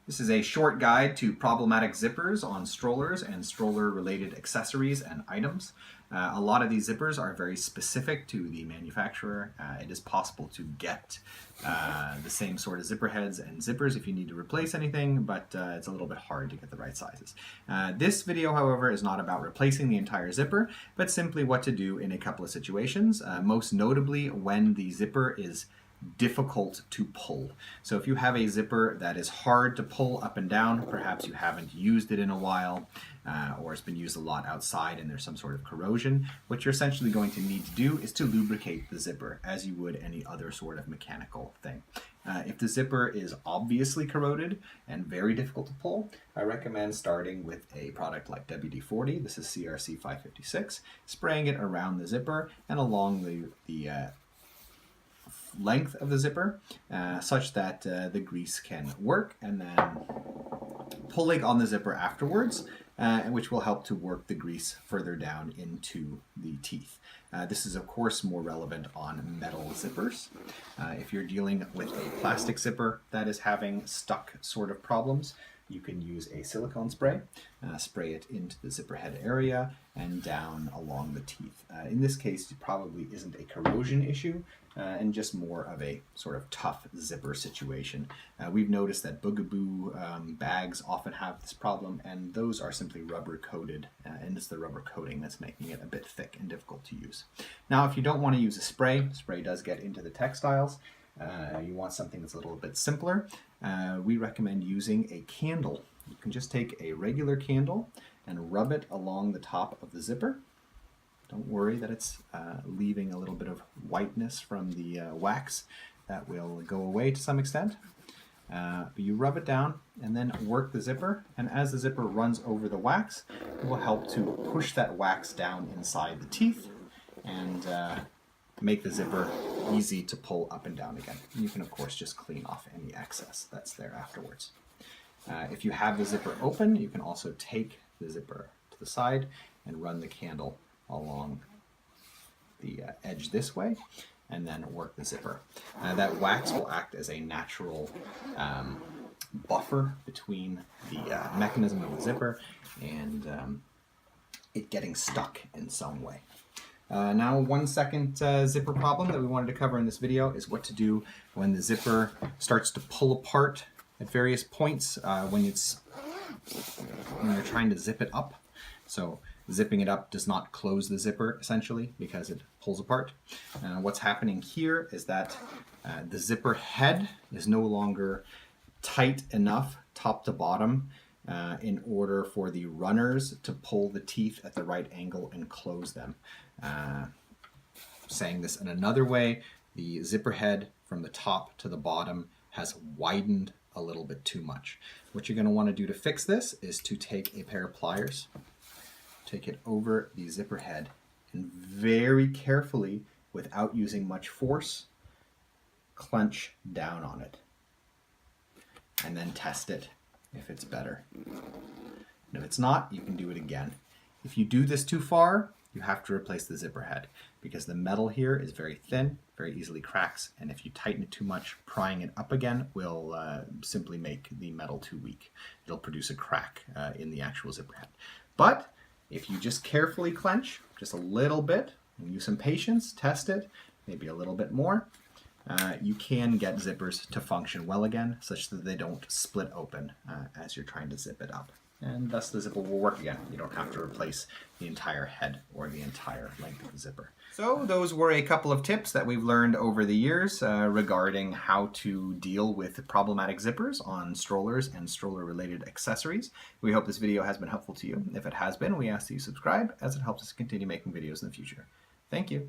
This is a short guide to problematic zippers on strollers and stroller-related accessories and items. A lot of these zippers are very specific to the manufacturer. It is possible to get the same sort of zipper heads and zippers if you need to replace anything, but it's a little bit hard to get the right sizes. This video, however, is not about replacing the entire zipper, but simply what to do in a couple of situations, most notably when the zipper is difficult to pull. So if you have a zipper that is hard to pull up and down, perhaps you haven't used it in a while, or it's been used a lot outside and there's some sort of corrosion, what you're essentially going to need to do is to lubricate the zipper as you would any other sort of mechanical thing. If the zipper is obviously corroded and very difficult to pull, I recommend starting with a product like WD-40, this is CRC 556, spraying it around the zipper and along the length of the zipper such that the grease can work, and then pulling on the zipper afterwards, which will help to work the grease further down into the teeth. This is of course more relevant on metal zippers. If you're dealing with a plastic zipper that is having stuck sort of problems, you can use a silicone spray, spray it into the zipper head area and down along the teeth. In this case, it probably isn't a corrosion issue, and just more of a sort of tough zipper situation. We've noticed that Bugaboo bags often have this problem, and those are simply rubber coated, and it's the rubber coating that's making it a bit thick and difficult to use. Now, if you don't want to use a spray does get into the textiles, you want something that's a little bit simpler, we recommend using a candle. You can just take a regular candle and rub it along the top of the zipper. Don't worry that it's leaving a little bit of whiteness from the wax. That will go away to some extent. But you rub it down and then work the zipper, and as the zipper runs over the wax, it will help to push that wax down inside the teeth and make the zipper easy to pull up and down again. And you can of course just clean off any excess that's there afterwards. If you have the zipper open, you can also take the zipper to the side and run the candle along the edge this way and then work the zipper. That wax will act as a natural buffer between the mechanism of the zipper and it getting stuck in some way. Now, one second zipper problem that we wanted to cover in this video is what to do when the zipper starts to pull apart at various points when you're trying to zip it up. So zipping it up does not close the zipper essentially because it pulls apart. What's happening here is that the zipper head is no longer tight enough top to bottom in order for the runners to pull the teeth at the right angle and close them. Saying this in another way, the zipper head from the top to the bottom has widened a little bit too much. What you're going to want to do to fix this is to take a pair of pliers, take it over the zipper head, and very carefully, without using much force, clench down on it. And then test it if it's better. And if it's not, you can do it again. If you do this too far, you have to replace the zipper head because the metal here is very thin, very easily cracks, and if you tighten it too much, prying it up again will simply make the metal too weak. It'll produce a crack in the actual zipper head. But if you just carefully clench, just a little bit, and use some patience, test it, maybe a little bit more, you can get zippers to function well again, such that they don't split open as you're trying to zip it up. And thus the zipper will work again. You don't have to replace the entire head or the entire length of the zipper. So those were a couple of tips that we've learned over the years regarding how to deal with problematic zippers on strollers and stroller-related accessories. We hope this video has been helpful to you. If it has been, we ask that you subscribe, as it helps us continue making videos in the future. Thank you.